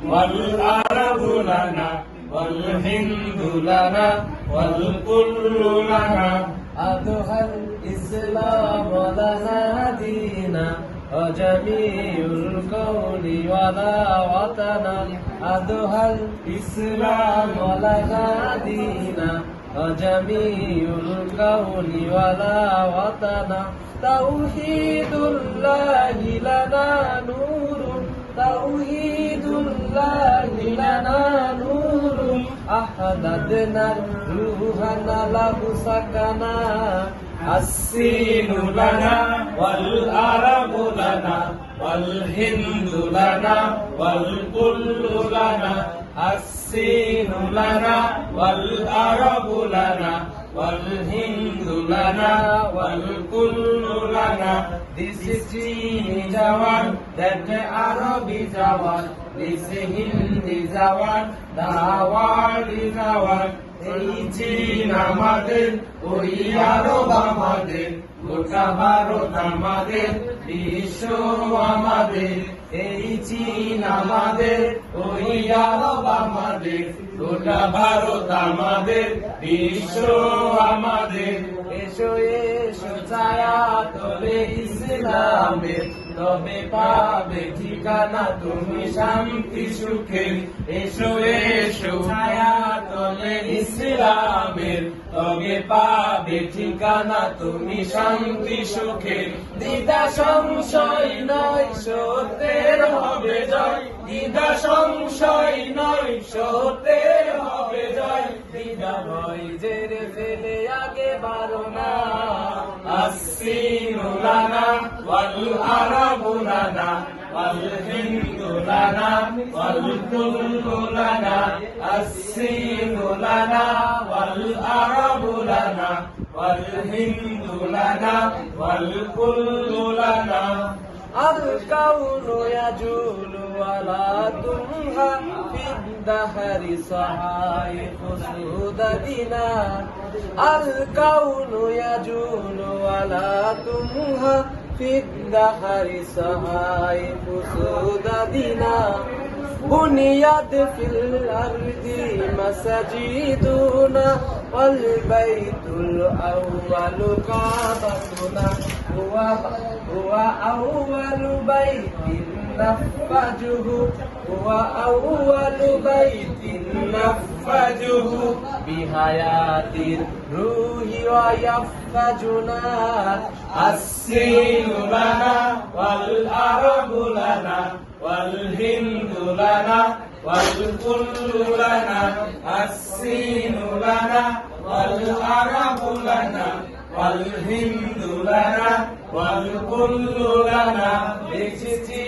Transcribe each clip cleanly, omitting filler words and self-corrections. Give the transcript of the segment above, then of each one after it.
والعرب لنا والهند لنا والكل لنا أضحى الإسلام لنا دينا وجميع الكون ولا وطن أضحى الإسلام لنا دينا وجميع الكون ولا وطن توحيد الله لنا نور توحيد الله لنا نور أحددنا روحنا له سكنا السين لنا والعرب لنا والهند لنا والكل لنا السين لنا والعرب لنا والهند لنا والكل لنا This is Chini Jawan, that Arabi Jawan, this is Hindi Jawan, the world is our এই চীন আমাদের ওই আরব আমাদের গোটা ভারত আমাদের বিশ্ব আমাদের এই চীন আমাদের ওই আরব আমাদের গোটা ভারত আমাদের বিশ্ব আমাদের এসো এসো ছায়া তবে ইসলামের তবে পাবে ঠিকানা তুমি শান্তি সুখে এসো এসো ছায়া তবে ইসলামের তবে পাবে ঠিকানা তুমি শান্তি সুখে দ্বিধা সংশয় নয় সত্যের হবে জয় দ্বিধা সংশয় নয় সত্যের হবে জয় দ্বিধা ভয় জেরে ফেলে আগে বাড়ো না السين لنا والعرب لنا والهند لنا والكل لنا السين لنا والعرب لنا والهند لنا والكل لنا الكون يجول ولا تنهى في الدهر صحائف سودتنا الكون يجول ولا تنهى في الدهر صحائف سودتنا بنيت في الأرض مساجدنا والبيت الأول كعبتنا هو أول بيت نفجه هو أول بيت نفجه بحياة الروح ويفجنا السين لنا والعرب لنا والهند لنا والكل لنا السين لنا والعرب لنا والهند لنا والكل لنا দেখছি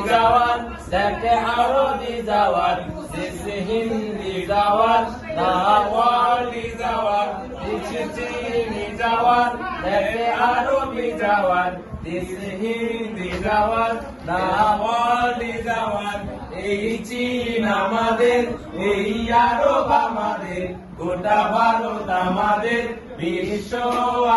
জওয়ান দেখে আরবি জওয়ান দেখছি হিন্দি জওয়ান দাওয়ালি জওয়ান দেখছি জওয়ান দেখে আরবি জওয়ান দেখছি হিন্দি জওয়ান দাওয়ালি জওয়ান এই চীন আমাদের এই আরব আমাদের গোটা ভারত আমাদের বিশ্ব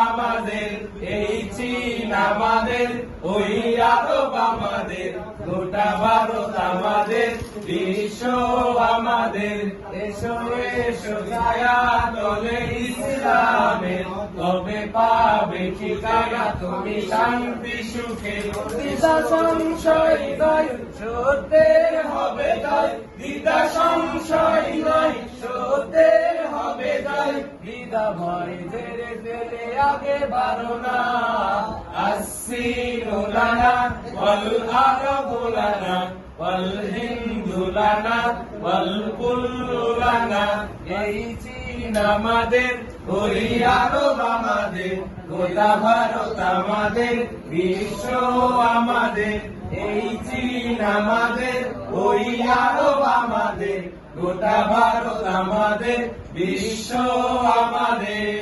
আমাদের এই চীন আমাদের ওই আরব আমাদের গোটা ভারত আমাদের বিশ্ব আমাদের এসো এসো ছায়া তলে ইসলামের তবে পাবে ঠিকানা তুমি শান্তি সুখে দ্বিধা সংশয় নয় সত্যের হবে জয় দ্বিধা সংশয় নয় সত্যের হবে জয় দ্বিধা ভয় জেরে ফেলে আগে বাড়ো না السين لنا والعرب لنا والهند لنا والكل لنا এই চীন আমাদের ওই আরব আমাদের গোটা ভারত আমাদের বিশ্ব আমাদের এই চীন আমাদের ওই আরব আমাদের গোটা ভারত আমাদের বিশ্ব আমাদের